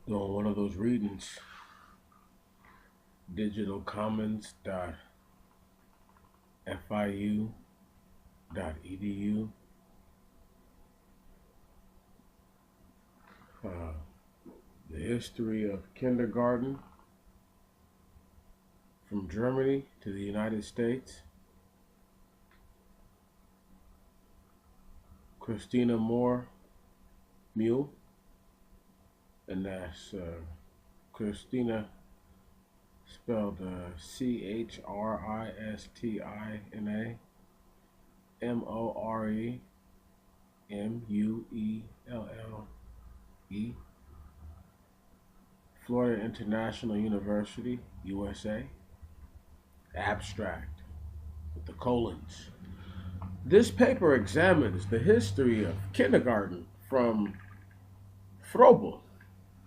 Doing one of those readings, digitalcommons.fiu.edu. Uh, the history of kindergarten from Germany to the United States. Christina Moore Mule, and that's Christina spelled Christina Mourelle, Florida International University, USA. Abstract with the colons. This paper examines the history of kindergarten from Froebel,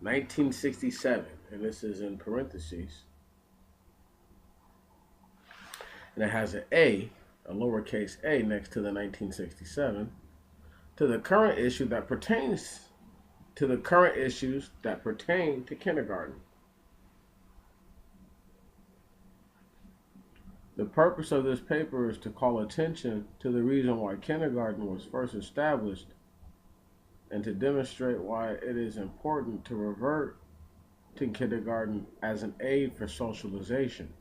1967, and this is in parentheses, and it has a lowercase a next to the 1967, to the current issue that pertains to the current issues that pertain to kindergarten. The purpose of this paper is to call attention to the reason why kindergarten was first established and to demonstrate why it is important to revert to kindergarten as an aid for socialization.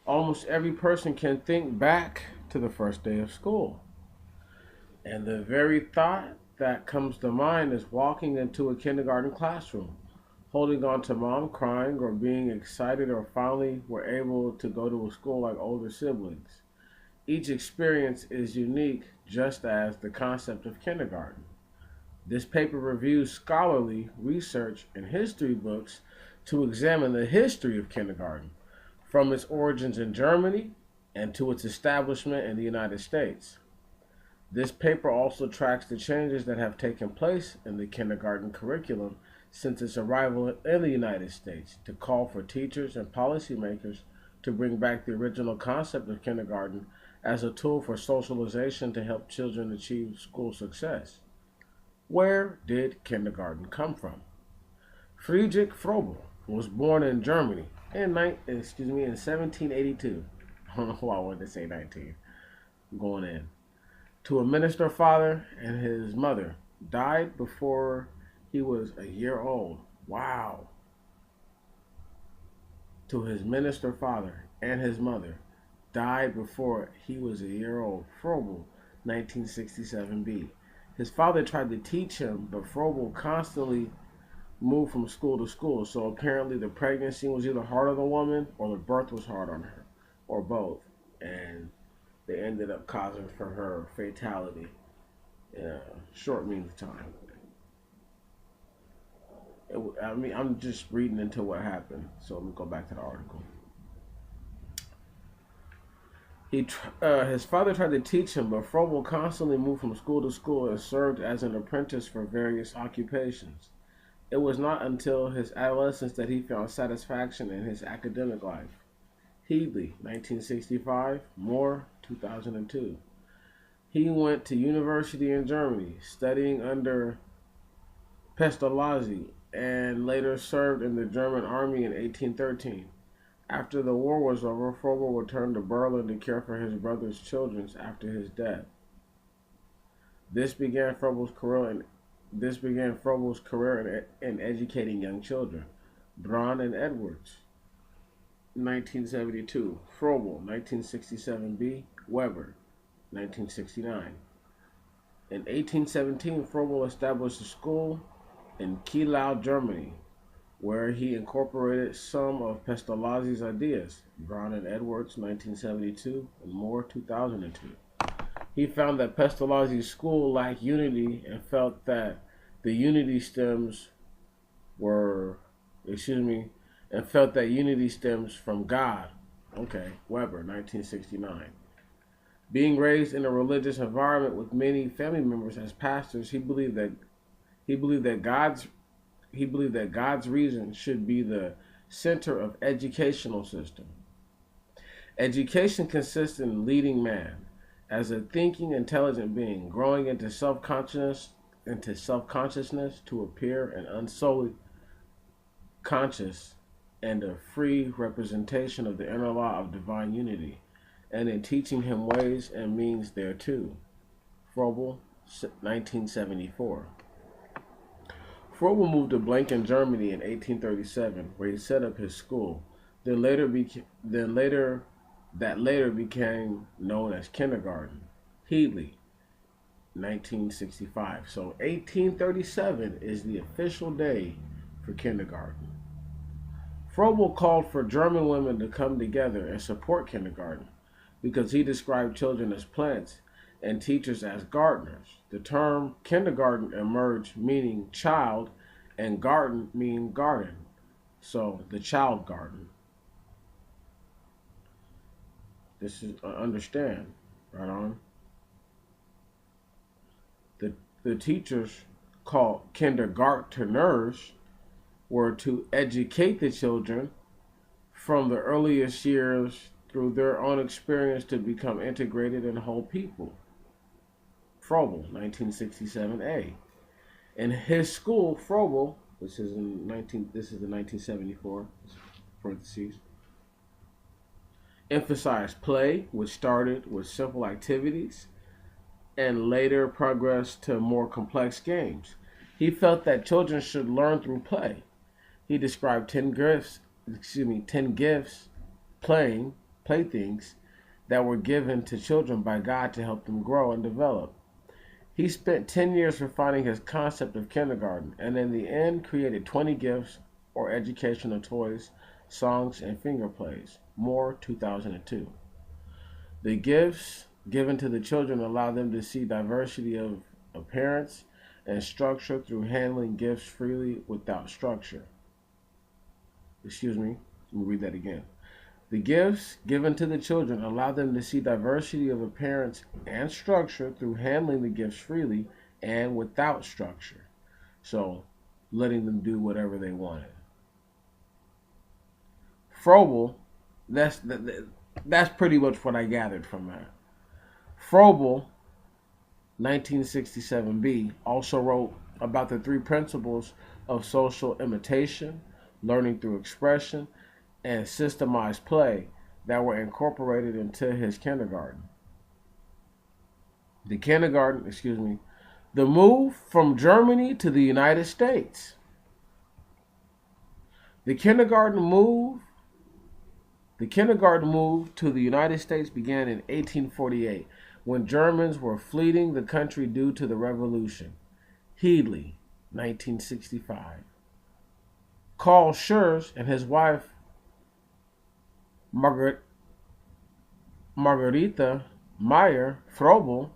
Almost every person can think back to the first day of school, and the very thought that comes to mind is walking into a kindergarten classroom, holding on to mom crying or being excited or finally were able to go to a school like older siblings. Each experience is unique, just as the concept of kindergarten. This paper reviews scholarly research and history books to examine the history of kindergarten, from its origins in Germany and to its establishment in the United States. This paper also tracks the changes that have taken place in the kindergarten curriculum since its arrival in the United States, to call for teachers and policymakers to bring back the original concept of kindergarten as a tool for socialization to help children achieve school success. Where did kindergarten come from? Friedrich Froebel was born in Germany in 1782. I don't know why I wanted to say 19. I'm going in. To a minister father and his mother. Died before he was a year old. Wow. To his minister father and his mother. Died before he was a year old. Froebel, 1967b. His father tried to teach him, but Froebel constantly moved from school to school. So apparently the pregnancy was either hard on the woman or the birth was hard on her, or both. And they ended up causing for her fatality in a short means of time. I'm just reading into what happened. So let me go back to the article. His father tried to teach him, but Froebel constantly moved from school to school and served as an apprentice for various occupations. It was not until his adolescence that he found satisfaction in his academic life. Headley, 1965, Moore, 2002. He went to university in Germany, studying under Pestalozzi, and later served in the German army in 1813. After the war was over, Froebel returned to Berlin to care for his brother's children after his death. This began Froebel's career in educating young children. Braun and Edwards, 1972. Froebel, 1967b. Weber, 1969. In 1817, Froebel established a school in Kielau, Germany, where he incorporated some of Pestalozzi's ideas. Braun and Edwards, 1972, and Moore, 2002. He found that Pestalozzi's school lacked unity and felt that the unity stems were, excuse me, and felt that unity stems from God. Okay, Weber, 1969. Being raised in a religious environment with many family members as pastors, he believed that God's reason should be the center of educational system. Education consists in leading man as a thinking, intelligent being, growing into self-consciousness to appear and unsullied conscious, and a free representation of the inner law of divine unity, and in teaching him ways and means thereto. Froebel, 1974. Froebel moved to Blanken, Germany in 1837, where he set up his school. That later became known as kindergarten. Headley, 1965. So 1837 is the official day for kindergarten. Froebel called for German women to come together and support kindergarten because he described children as plants and teachers as gardeners. The term kindergarten emerged meaning child and garden meaning garden. So the child garden. This is understand, right on. The teachers called kindergarteners were to educate the children from the earliest years through their own experience to become integrated and whole people. Froebel, 1967a. In his school, Froebel, this is the 1974 parentheses, emphasized play, which started with simple activities and later progressed to more complex games. He felt that children should learn through play. He described 10 gifts, playthings that were given to children by God to help them grow and develop. He spent 10 years refining his concept of kindergarten and in the end created 20 gifts or educational toys, songs, and finger plays. Moore, 2002. The gifts given to the children allow them to see diversity of appearance and structure through handling gifts freely without structure. Let me read that again. The gifts given to the children allow them to see diversity of appearance and structure through handling the gifts freely and without structure. So, letting them do whatever they wanted. Froebel, that's pretty much what I gathered from that. Froebel, 1967b, also wrote about the 3 principles of social imitation, learning through expression, and systemized play that were incorporated into his kindergarten. The move from Germany to the United States. The kindergarten move to the United States began in 1848 when Germans were fleeing the country due to the Revolution. Headley, 1965. Carl Schurz and his wife Margarita Meyer-Schurz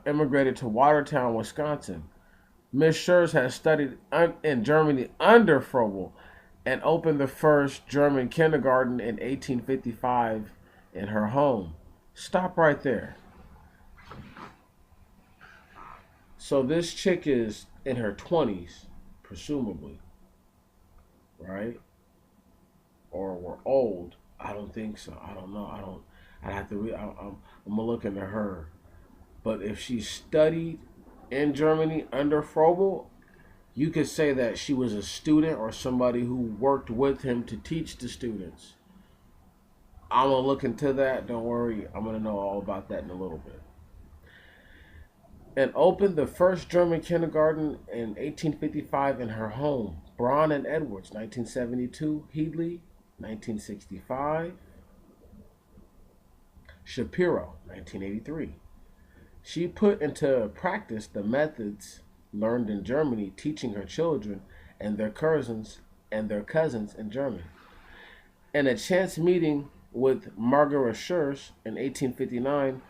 immigrated to Watertown, Wisconsin. Miss Schurz had studied in Germany under Froebel and opened the first German kindergarten in 1855 in her home. Stop right there. So this chick is in her 20s, presumably, right? Or we're old. I don't think so. I don't know. I'd have to I'm gonna look into her. But if she studied in Germany under Froebel, you could say that she was a student or somebody who worked with him to teach the students. I'm gonna look into that. Don't worry. I'm gonna know all about that in a little bit. And opened the first German kindergarten in 1855 in her home. Braun and Edwards, 1972. Headley, 1965. Shapiro, 1983. She put into practice the methods learned in Germany, teaching her children and their cousins in German. In a chance meeting with Margaret Schurz in 1859,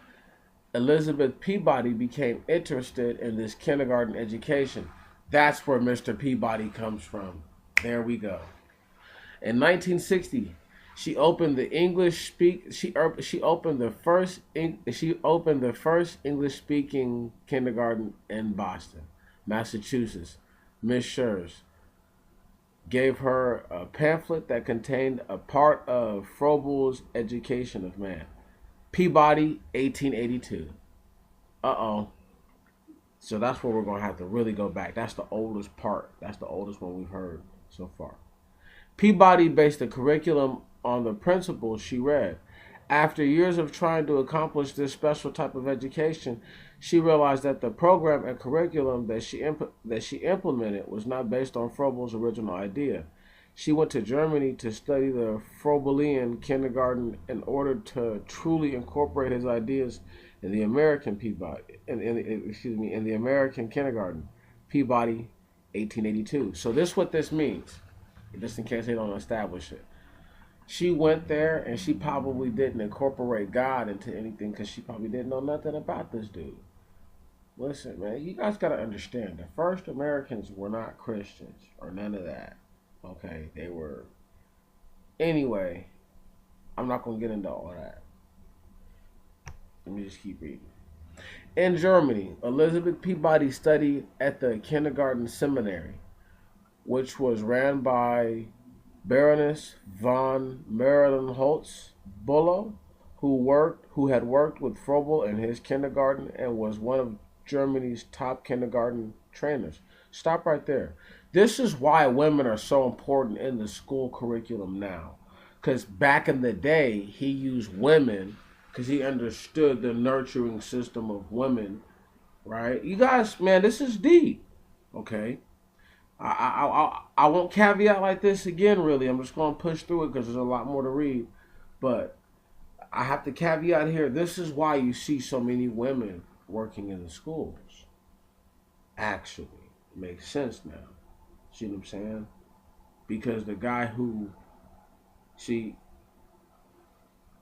Elizabeth Peabody became interested in this kindergarten education. That's where Mr. Peabody comes from. There we go. In 1960, she opened the first English speaking kindergarten in Boston, Massachusetts. Miss Schurz gave her a pamphlet that contained a part of Froebel's Education of Man. Peabody, 1882. Uh-oh. So that's where we're going to have to really go back. That's the oldest part. That's the oldest one we've heard so far. Peabody based the curriculum on the principles she read. After years of trying to accomplish this special type of education, she realized that the program and curriculum that she implemented was not based on Froebel's original idea. She went to Germany to study the Froebelian kindergarten in order to truly incorporate his ideas in the American Peabody, in the American kindergarten, Peabody, 1882. So this is what this means, just in case they don't establish it. She went there and she probably didn't incorporate God into anything because she probably didn't know nothing about this dude. Listen, man, you guys got to understand the first Americans were not Christians or none of that. Okay, they were. Anyway, I'm not going to get into all that. Let me just keep reading. In Germany, Elizabeth Peabody studied at the kindergarten seminary, which was ran by Baroness von Marienholz Bülow, who had worked with Froebel in his kindergarten and was one of Germany's top kindergarten trainers. Stop right there. This is why women are so important in the school curriculum now. Because back in the day, he used women because he understood the nurturing system of women, right? You guys, man, this is deep, okay? I won't caveat like this again, really. I'm just going to push through it because there's a lot more to read. But I have to caveat here. This is why you see so many women working in the schools. Actually, it makes sense now. See what I'm saying? Because the guy who, see,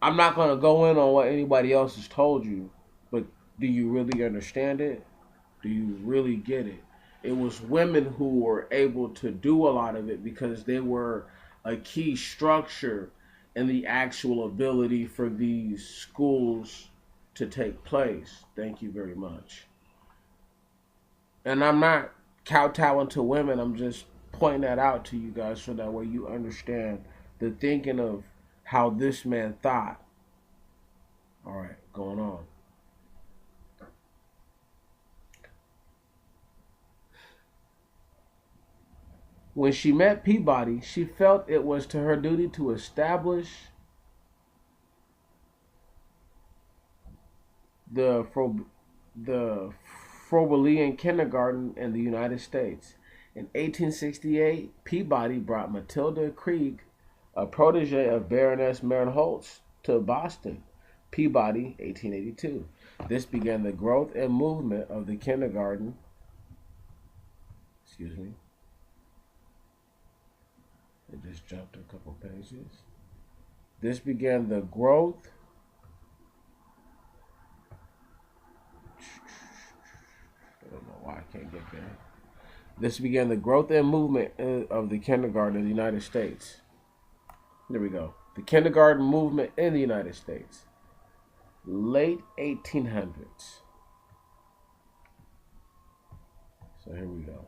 I'm not going to go in on what anybody else has told you, but do you really understand it? Do you really get it? It was women who were able to do a lot of it because they were a key structure in the actual ability for these schools to take place. Thank you very much. And I'm not kowtowing to women. I'm just pointing that out to you guys so that way you understand the thinking of how this man thought. All right, going on. When she met Peabody, she felt it was to her duty to establish the the Froebelian kindergarten in the United States. In 1868, Peabody brought Matilda Krieg, a protege of Baroness Marienholz, to Boston. Peabody, 1882. This began the growth and movement of the kindergarten. Excuse me. It just jumped a couple pages. This began the growth. I don't know why I can't get there. This began the growth and movement of the kindergarten in the United States. There we go. The kindergarten movement in the United States. Late 1800s. So here we go.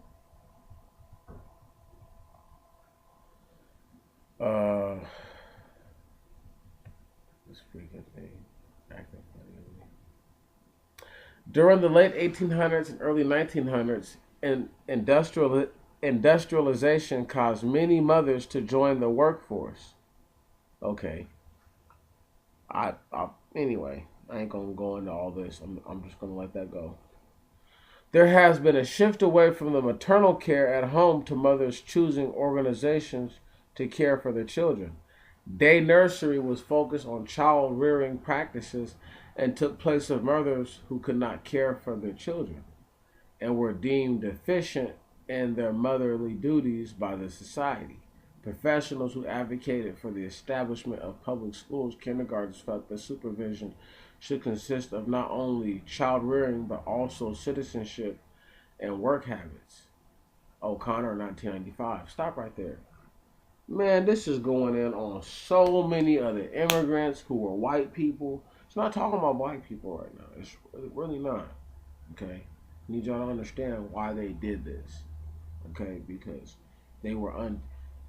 This freaking thing acting funny. During the late 1800s and early 1900s, industrialization caused many mothers to join the workforce. Okay. Anyway, I ain't gonna go into all this. I'm just gonna let that go. There has been a shift away from the maternal care at home to mothers choosing organizations to care for their children. Day nursery was focused on child rearing practices and took place of mothers who could not care for their children and were deemed deficient in their motherly duties by the society. Professionals who advocated for the establishment of public schools, kindergartens felt that supervision should consist of not only child rearing but also citizenship and work habits. O'Connor, 1995. Stop right there. Man, this is going in on so many other immigrants who were white people. It's not talking about black people right now. It's really not. Okay? I need y'all to understand why they did this. Okay? Because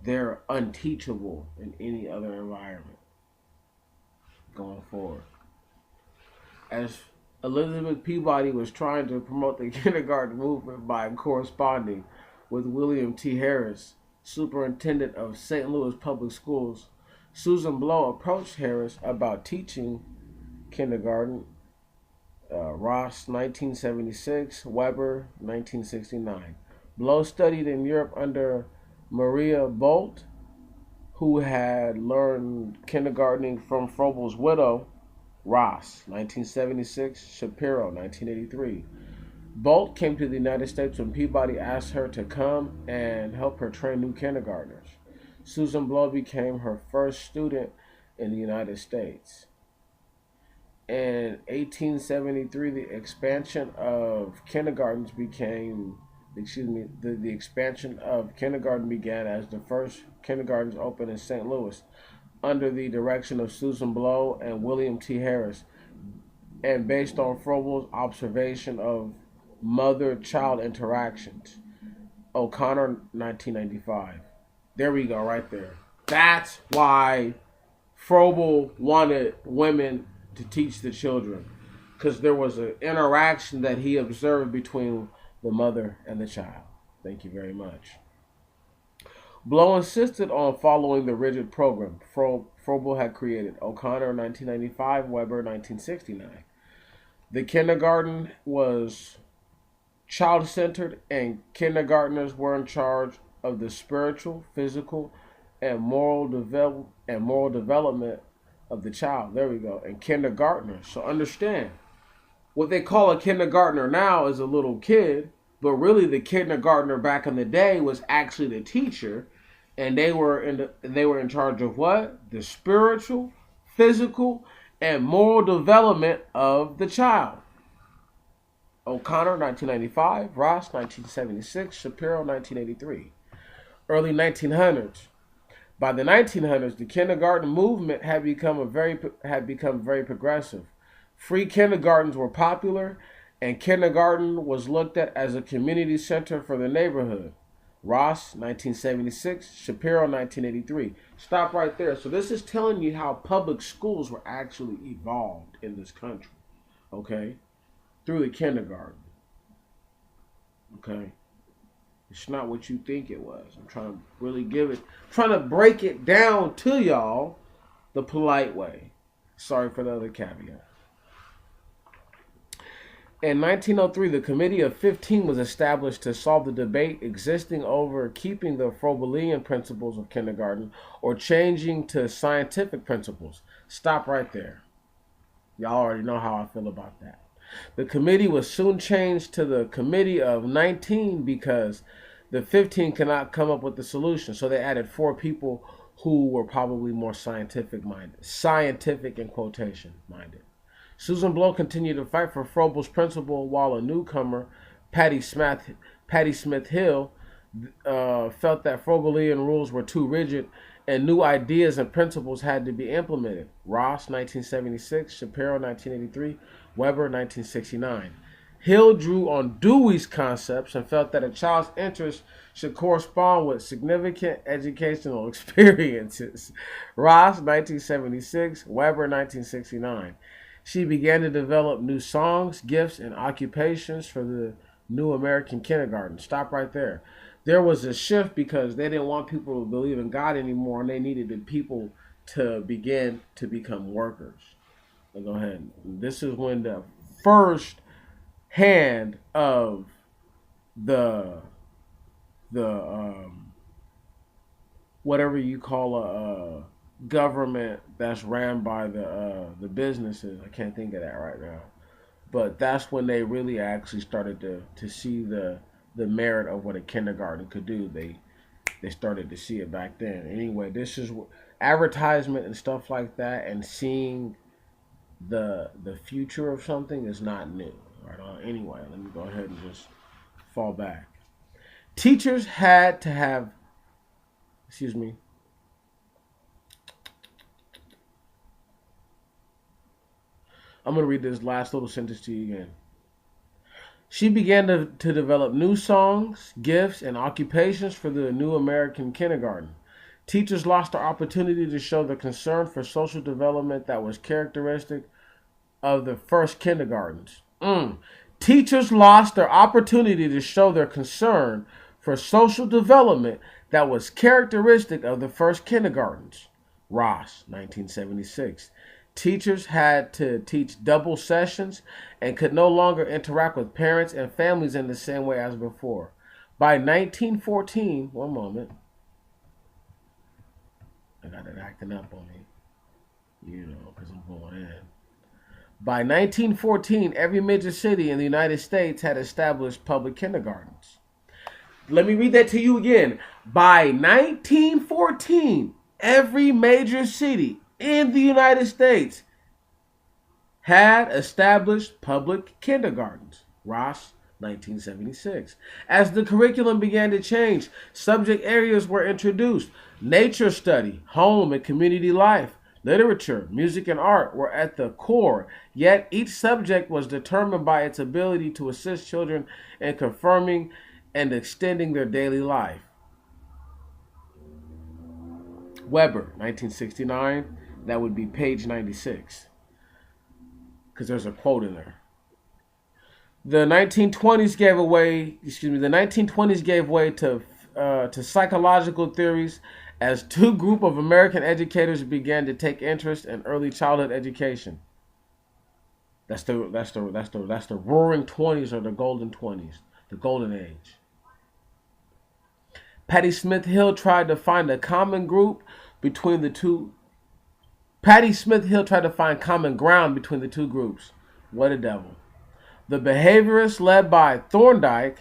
they're unteachable in any other environment going forward. As Elizabeth Peabody was trying to promote the kindergarten movement by corresponding with William T. Harris, superintendent of St. Louis Public Schools. Susan Blow approached Harris about teaching kindergarten. Ross, 1976, Weber, 1969. Blow studied in Europe under Maria Bolt, who had learned kindergartening from Froebel's widow, Ross, 1976, Shapiro, 1983. Bolt came to the United States when Peabody asked her to come and help her train new kindergartners. Susan Blow became her first student in the United States. In 1873, the expansion of kindergartens the expansion of kindergarten began as the first kindergartens opened in St. Louis under the direction of Susan Blow and William T. Harris, and based on Froebel's observation of mother-child interactions. O'Connor, 1995. There we go, right there. That's why Froebel wanted women to teach the children, because there was an interaction that he observed between the mother and the child. Thank you very much. Blow insisted on following the rigid program Froebel had created. O'Connor, 1995, Weber, 1969. The kindergarten was child-centered, and kindergartners were in charge of the spiritual, physical, and moral development of the child. There we go. And kindergartners. So understand, what they call a kindergartner now is a little kid, but really the kindergartner back in the day was actually the teacher, and they were in charge of what? The spiritual, physical, and moral development of the child. O'Connor, 1995, Ross, 1976, Shapiro, 1983. Early 1900s. By the 1900s, the kindergarten movement had become very progressive. Free kindergartens were popular, and kindergarten was looked at as a community center for the neighborhood. Ross, 1976, Shapiro, 1983. Stop right there. So this is telling you how public schools were actually evolved in this country, okay, through the kindergarten, okay. It's not what you think it was. I'm trying to really trying to break it down to y'all the polite way. Sorry for the other caveat. In 1903, the Committee of 15 was established to solve the debate existing over keeping the Froebelian principles of kindergarten or changing to scientific principles. Stop right there. Y'all already know how I feel about that. The committee was soon changed to the Committee of 19 because the 15 cannot come up with the solution. So they added 4 people who were probably more scientific minded. Scientific in quotation minded. Susan Blow continued to fight for Froebel's principle, while a newcomer, Patty Smith Hill, felt that Froebelian rules were too rigid and new ideas and principles had to be implemented. Ross, 1976, Shapiro, 1983, Weber, 1969. Hill drew on Dewey's concepts and felt that a child's interests should correspond with significant educational experiences. Ross, 1976, Weber, 1969. She began to develop new songs, gifts, and occupations for the new American kindergarten. Stop right there. There was a shift because they didn't want people to believe in God anymore, and they needed the people to begin to become workers. So go ahead. This is when the first hand of the whatever you call a government that's ran by the businesses. I can't think of that right now, but that's when they really actually started to see the merit of what a kindergarten could do. They started to see it back then. Anyway, this is advertisement and stuff like that, and seeing the future of something is not new. Right on. Anyway, let me go ahead and just fall back. Teachers had to have, I'm going to read this last little sentence to you again. She began to develop new songs, gifts, and occupations for the new American kindergarten. Teachers lost their opportunity to show the concern for social development that was characteristic of the first kindergartens. Teachers lost their opportunity to show their concern for social development that was characteristic of the first kindergartens. Ross, 1976. Teachers had to teach double sessions and could no longer interact with parents and families in the same way as before. By 1914, one moment, I got it acting up on me, because I'm going in. By 1914, every major city in the United States had established public kindergartens. Let me read that to you again. By 1914, every major city in the United States had established public kindergartens. Ross, 1976. As the curriculum began to change, subject areas were introduced. Nature study, home and community life, literature, music, and art were at the core, yet each subject was determined by its ability to assist children in confirming and extending their daily life. Weber, 1969, that would be page 96, because there's a quote in there. The 1920s gave way to psychological theories as two groups of American educators began to take interest in early childhood education. That's the roaring 20s or the golden 20s, the golden age. Patty Smith Hill tried to find a common group between the two. Patty Smith Hill tried to find common ground between the two groups. What a devil. The behaviorists led by Thorndike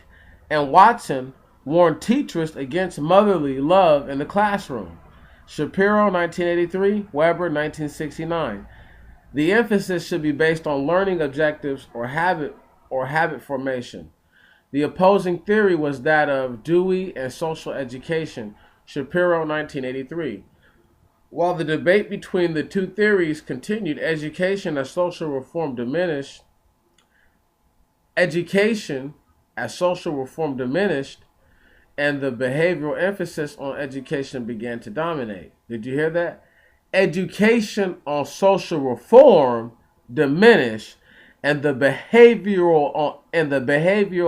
and Watson warned teachers against motherly love in the classroom. Shapiro, 1983, Weber, 1969. The emphasis should be based on learning objectives or habit formation. The opposing theory was that of Dewey and social education. Shapiro, 1983. While the debate between the two theories continued, education as social reform diminished, and the behavioral emphasis on education began to dominate. Did you hear that? Education on social reform diminished, and the behavioral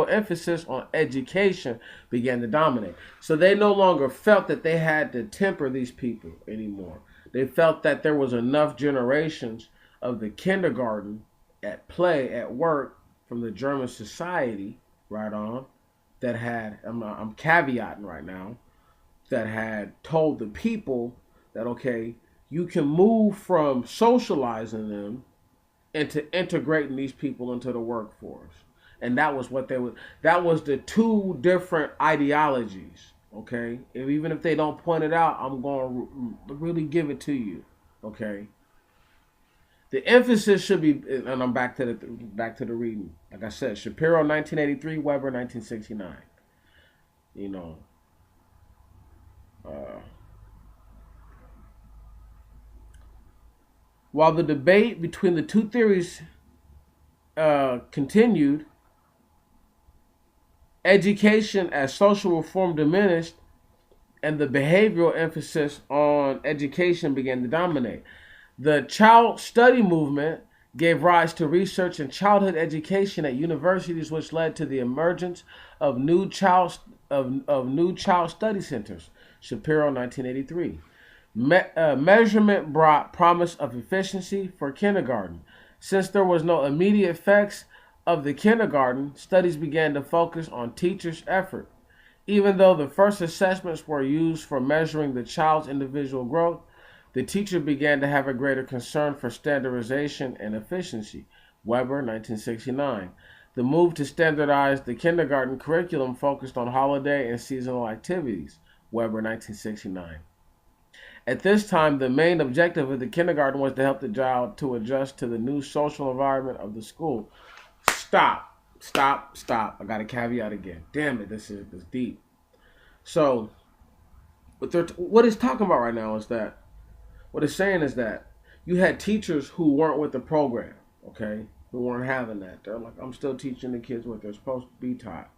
emphasis on education began to dominate. So they no longer felt that they had to temper these people anymore. They felt that there was enough generations of the kindergarten at play, at work, from the German society, right on, that had, I'm caveating right now, that had told the people that, okay, you can move from socializing them into integrating these people into the workforce. And that was that was the two different ideologies, okay? Even if they don't point it out, I'm going to really give it to you, okay? The emphasis should be, and I'm back to the reading. Like I said, Shapiro, 1983, Weber, 1969. While the debate between the two theories continued, education as social reform diminished, and the behavioral emphasis on education began to dominate. The child study movement gave rise to research in childhood education at universities, which led to the emergence of new child study centers. Shapiro, 1983. Measurement brought promise of efficiency for kindergarten. Since there was no immediate effects of the kindergarten, studies began to focus on teachers' effort. Even though the first assessments were used for measuring the child's individual growth, the teacher began to have a greater concern for standardization and efficiency. Weber, 1969. The move to standardize the kindergarten curriculum focused on holiday and seasonal activities. Weber, 1969. At this time, the main objective of the kindergarten was to help the child to adjust to the new social environment of the school. Stop. I got a caveat again. Damn it, this is deep. So, what it's talking about right now is that, what it's saying is that you had teachers who weren't with the program, okay, who weren't having that. They're like, I'm still teaching the kids what they're supposed to be taught,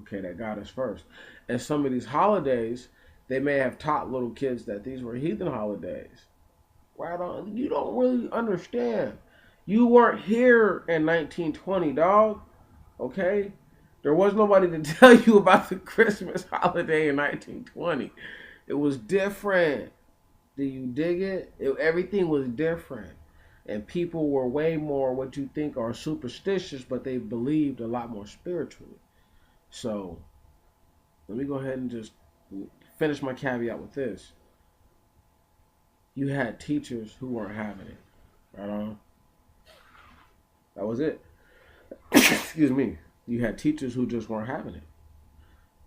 okay, that God is first. And some of these holidays, they may have taught little kids that these were heathen holidays. Right on. You don't really understand. You weren't here in 1920, dog. Okay? There was nobody to tell you about the Christmas holiday in 1920. It was different. Do you dig it? Everything was different. And people were way more what you think are superstitious, but they believed a lot more spiritually. So, let me go ahead and just finish my caveat with this. You had teachers who weren't having it. Right on? That was it. Excuse me. You had teachers who just weren't having it.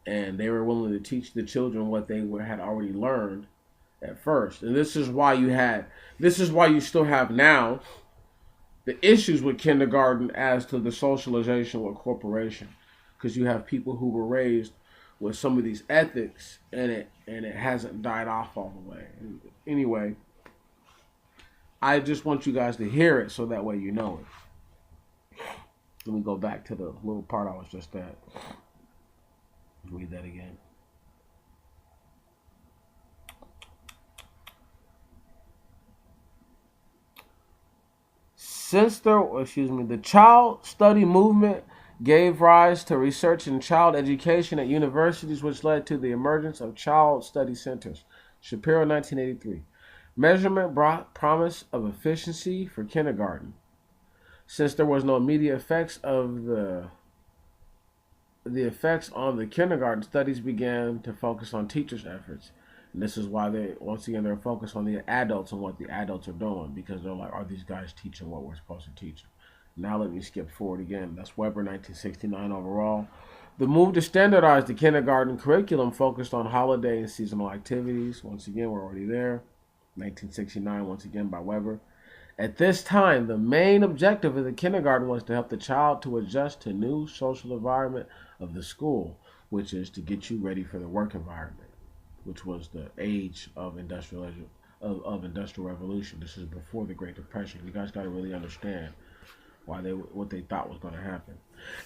And they were willing to teach the children what they had already learned at first. And this is why you still have now the issues with kindergarten as to the socialization with corporation. Because you have people who were raised with some of these ethics and it hasn't died off all the way. Anyway, I just want you guys to hear it so that way you know it. Let me go back to the little part I was just at. Read that again. The child study movement gave rise to research in child education at universities, which led to the emergence of child study centers. Shapiro, 1983. Measurement brought promise of efficiency for kindergarten. Since there was no immediate effects of the effects on the kindergarten, studies began to focus on teachers' efforts. And this is why they're focused on the adults and what the adults are doing, because they're like, are these guys teaching what we're supposed to teach them? Now let me skip forward again. That's Weber, 1969 overall. The move to standardize the kindergarten curriculum focused on holiday and seasonal activities. Once again, we're already there. 1969, once again, by Weber. At this time, the main objective of the kindergarten was to help the child to adjust to new social environment of the school, which is to get you ready for the work environment, which was the age of industrial revolution. This is before the Great Depression. You guys got to really understand what they thought was going to happen.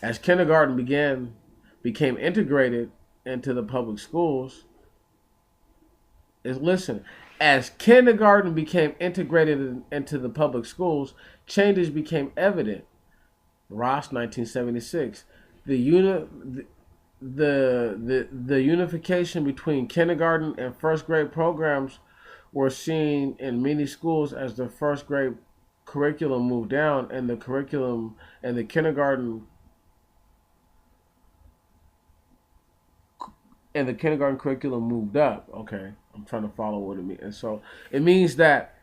As kindergarten became integrated into the public schools, as kindergarten became integrated into the public schools, changes became evident. Ross, 1976. The unification between kindergarten and first grade programs were seen in many schools as the first grade curriculum moved down and the kindergarten curriculum moved up. Okay, I'm trying to follow what it means. And so it means that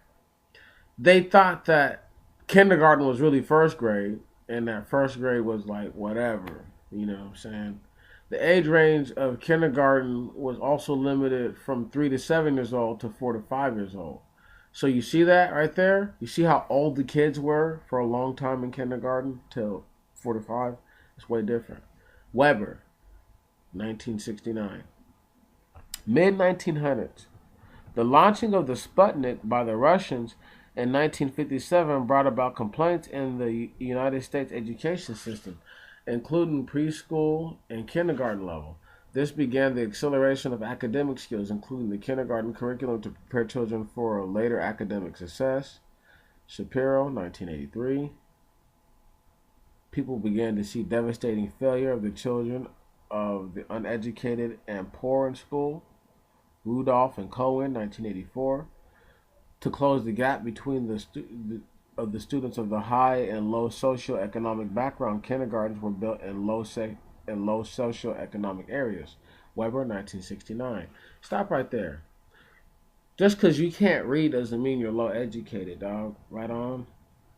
they thought that kindergarten was really first grade and that first grade was like whatever, you know what I'm saying? The age range of kindergarten was also limited from 3 to 7 years old to 4 to 5 years old. So you see that right there? You see how old the kids were for a long time in kindergarten till 4 to 5? It's way different. Weber, 1969. Mid-1900s. The launching of the Sputnik by the Russians in 1957 brought about complaints in the United States education system, including preschool and kindergarten level. This began the acceleration of academic skills, including the kindergarten curriculum to prepare children for later academic success. Shapiro, 1983. People began to see devastating failure of the children of the uneducated and poor in school. Rudolph and Cohen, 1984. To close the gap between the students of the high and low socioeconomic background, kindergartens were built in low socioeconomic areas. Weber, 1969. Stop right there. Just because you can't read doesn't mean you're low educated, dog. Right on.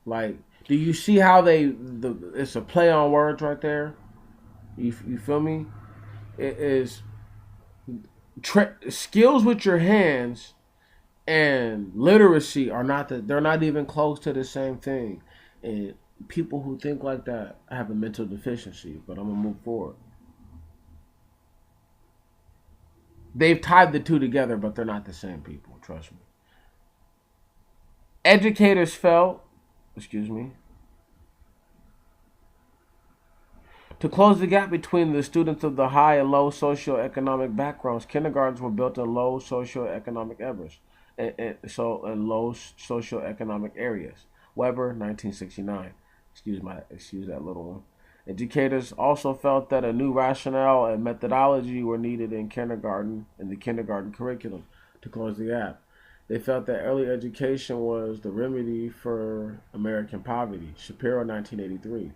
Like, do you see how it's a play on words right there? You feel me? It is skills with your hands and literacy they're not even close to the same thing. And people who think like that have a mental deficiency, but I'm going to move forward. They've tied the two together, but they're not the same people, trust me. Educators felt, to close the gap between the students of the high and low socioeconomic backgrounds, kindergartens were built in low socioeconomic areas. In low socioeconomic areas. Weber, 1969. Excuse that little one. Educators also felt that a new rationale and methodology were needed in the kindergarten curriculum to close the gap. They felt that early education was the remedy for American poverty. Shapiro, 1983.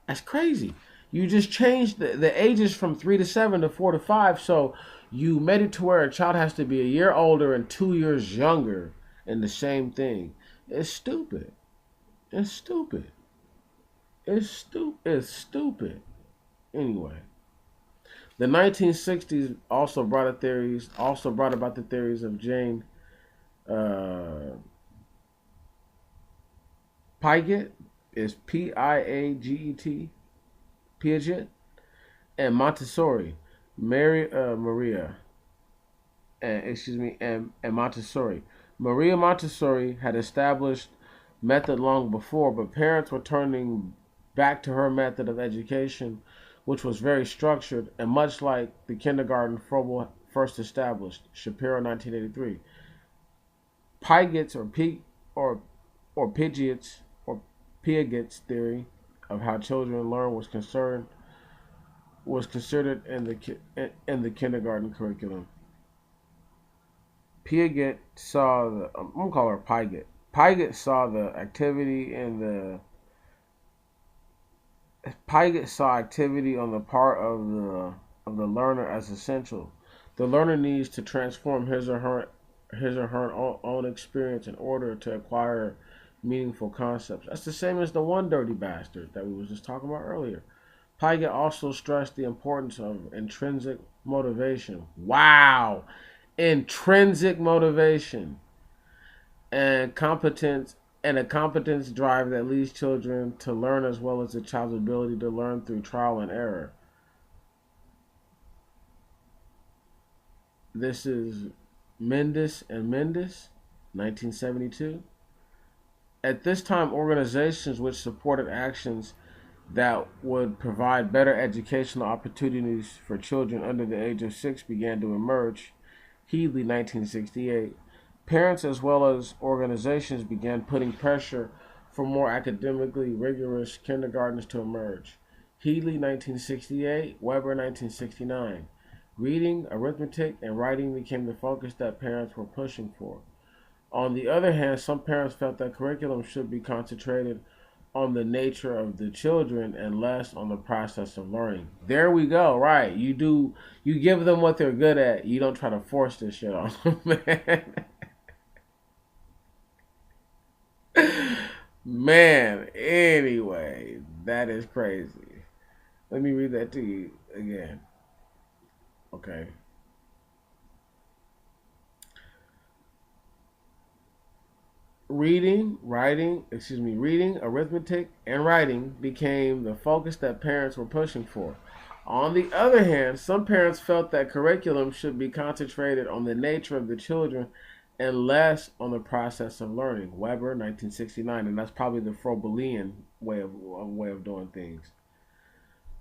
That's crazy. You just changed the ages from 3 to 7 to 4 to 5, so you made it to where a child has to be a year older and 2 years younger in the same thing. It's stupid. It's stupid. It's stupid. Anyway, the 1960s also brought about the theories of Jane Piaget, is Piaget, Piaget, and Montessori, Maria, and Montessori. Maria Montessori had established method long before, but parents were turning back to her method of education, which was very structured and much like the kindergarten Froebel first established. Shapiro, 1983. Piaget's or Piaget's theory of how children learn was considered in the kindergarten curriculum. Piaget saw the I'm gonna call her Piaget. Piaget saw the activity in the Piaget saw activity on the part of the learner as essential. The learner needs to transform his or her own experience in order to acquire meaningful concepts. That's the same as the one dirty bastard that we was just talking about earlier. Piaget also stressed the importance of intrinsic motivation. Wow! Intrinsic motivation and competence and a competence drive that leads children to learn as well as the child's ability to learn through trial and error. This is Mendes and Mendes, 1972. At this time, organizations which supported actions that would provide better educational opportunities for children under the age of 6 began to emerge. Headley, 1968. Parents as well as organizations began putting pressure for more academically rigorous kindergartens to emerge. Headley, 1968. Weber, 1969. Reading, arithmetic, and writing became the focus that parents were pushing for. On the other hand, some parents felt that curriculum should be concentrated on the nature of the children and less on the process of learning. There we go, right. You give them what they're good at. You don't try to force this shit on them, man. Man, anyway, that is crazy. Let me read that to you again. Okay. Reading, arithmetic, and writing became the focus that parents were pushing for. On the other hand, some parents felt that curriculum should be concentrated on the nature of the children and less on the process of learning. Weber, 1969, and that's probably the Froebelian way of doing things.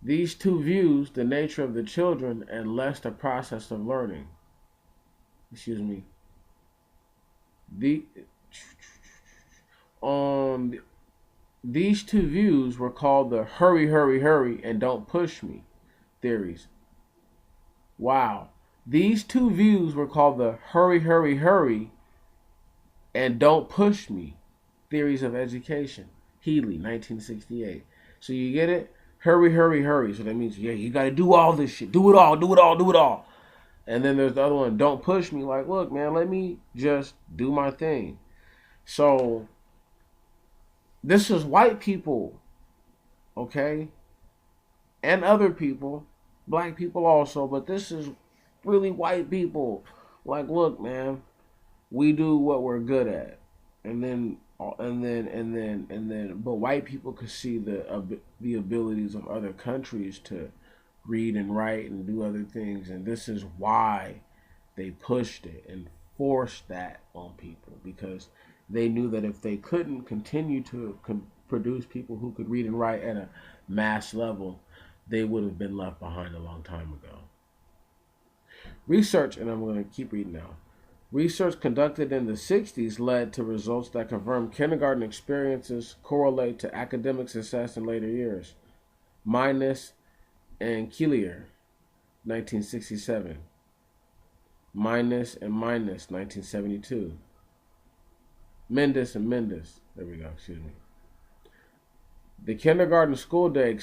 These two views, the nature of the children and less the process of learning. The These two views were called the hurry, hurry, hurry, and don't push me theories. Wow. These two views were called the hurry, hurry, hurry, and don't push me theories of education. Headley, 1968. So you get it? Hurry, hurry, hurry. So that means, yeah, you got to do all this shit. Do it all, do it all, do it all. And then there's the other one, don't push me. Like, look, man, let me just do my thing. So this is white people, okay? And other people, black people also, but this is really white people. Like, look, man, we do what we're good at. But white people could see the abilities of other countries to read and write and do other things, and this is why they pushed it and forced that on people, because they knew that if they couldn't continue to produce people who could read and write at a mass level, they would have been left behind a long time ago. Research, and I'm going to keep reading now. Research conducted in the 60s led to results that confirmed kindergarten experiences correlate to academic success in later years. Minus and Killier, 1967. Minus and Minus, 1972. Mendes and Mendes. There we go, excuse me. The kindergarten school day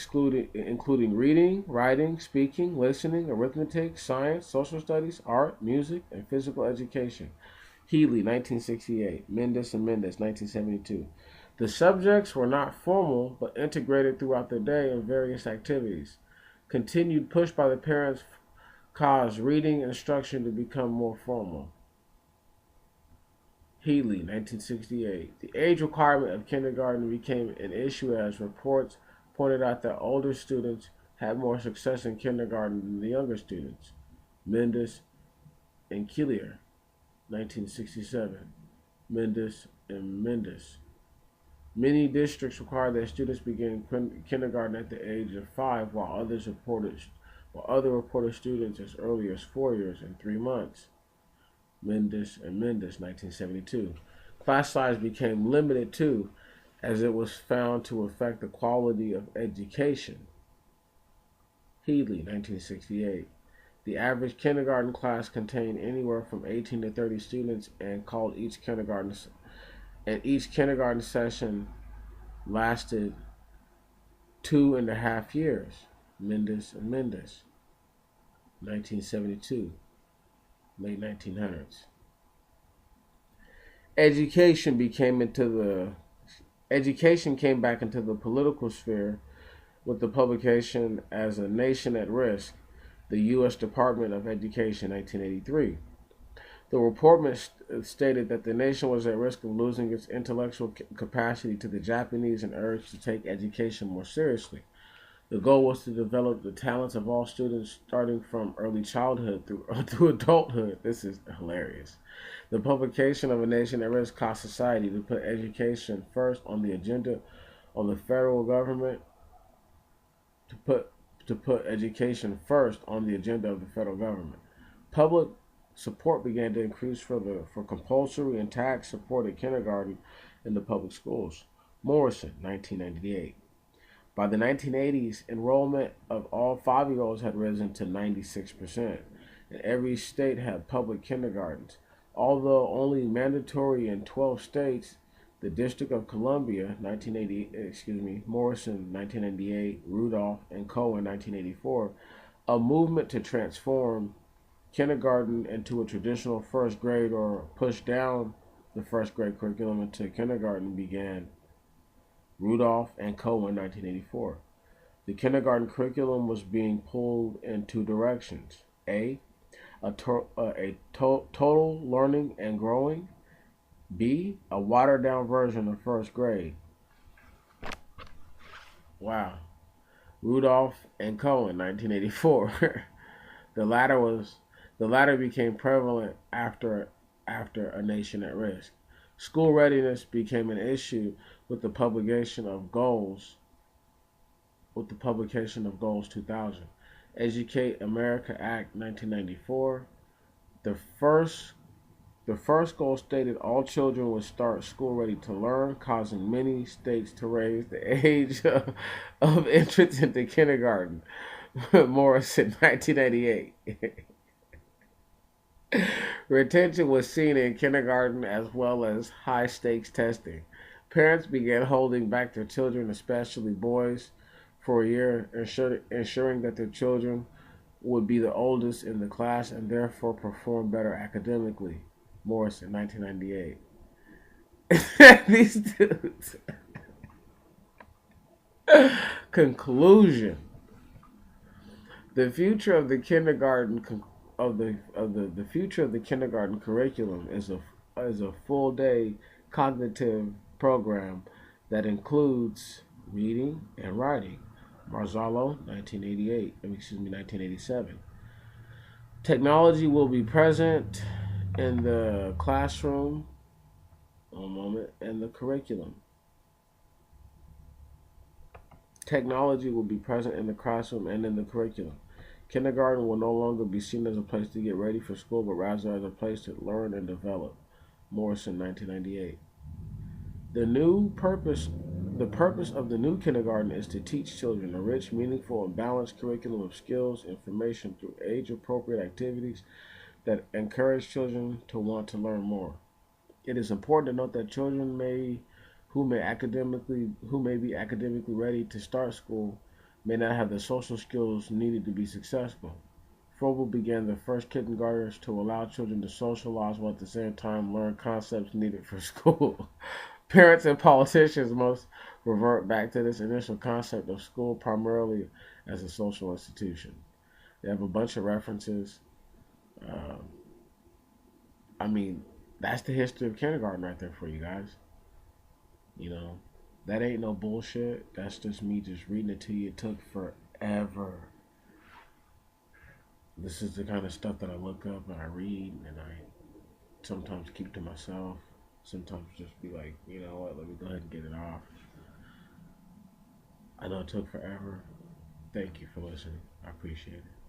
including reading, writing, speaking, listening, arithmetic, science, social studies, art, music, and physical education. Healy, 1968. Mendes and Mendes, 1972. The subjects were not formal, but integrated throughout the day in various activities. Continued push by the parents caused reading instruction to become more formal. Healy, 1968. The age requirement of kindergarten became an issue as reports pointed out that older students had more success in kindergarten than the younger students. Mendes and Killier, 1967. Mendes and Mendes. Many districts require that students begin kindergarten at the age of 5, while other reported students as early as 4 years and 3 months. Mendes and Mendes, 1972. Class size became limited too, as it was found to affect the quality of education. Headley, 1968. The average kindergarten class contained anywhere from 18 to 30 students each kindergarten session lasted 2.5 years. Mendes and Mendes, 1972, late 1900s. Education came back into the political sphere with the publication As a Nation at Risk, the U.S. Department of Education, 1983. The report stated that the nation was at risk of losing its intellectual capacity to the Japanese and urged to take education more seriously. The goal was to develop the talents of all students starting from early childhood through adulthood. This is hilarious. The publication of A Nation at Risk caused society to put education first on the agenda of the federal government, to put education first on the agenda of the federal government. Public support began to increase for compulsory and tax-supported kindergarten in the public schools. Morrison, 1998. By the 1980s, enrollment of all 5-year-olds had risen to 96%, and every state had public kindergartens. Although only mandatory in 12 states, the District of Columbia, Morrison, 1998, Rudolph, and Cohen, 1984, a movement to transform kindergarten into a traditional first grade or push down the first grade curriculum into kindergarten began. Rudolph and Cohen, 1984. The kindergarten curriculum was being pulled in two directions. Total learning and growing. B, a watered down version of first grade. Wow. Rudolph and Cohen, 1984. the latter became prevalent after A Nation at Risk. School readiness became an issue with the publication of Goals 2000. Educate America Act 1994. The first goal stated all children would start school ready to learn, causing many states to raise the age of entrance into kindergarten. Morrison, 1988. Retention was seen in kindergarten as well as high stakes testing. Parents began holding back their children, especially boys, for a year, ensuring that their children would be the oldest in the class and therefore perform better academically. Morrison, 1998. These dudes. Conclusion: the future of the kindergarten the future of the kindergarten curriculum is a full day cognitive program that includes reading and writing. Marzullo, 1987. Technology will be present in the classroom. One moment, and the curriculum. Technology will be present in the classroom and in the curriculum. Kindergarten will no longer be seen as a place to get ready for school, but rather as a place to learn and develop. Morrison, 1998. The purpose of the new kindergarten is to teach children a rich, meaningful, and balanced curriculum of skills, information through age-appropriate activities that encourage children to want to learn more. It is important to note that children who may be academically ready to start school may not have the social skills needed to be successful. Froebel began the first kindergartners to allow children to socialize while at the same time learn concepts needed for school. Parents and politicians must revert back to this initial concept of school primarily as a social institution. They have a bunch of references. Uh, I mean, that's the history of kindergarten right there for you guys. You know, that ain't no bullshit. That's just me just reading it to you. It took forever. This is the kind of stuff that I look up and I read and I sometimes keep to myself. Sometimes just be like, you know what, let me go ahead and get it off. I know it took forever. Thank you for listening. I appreciate it.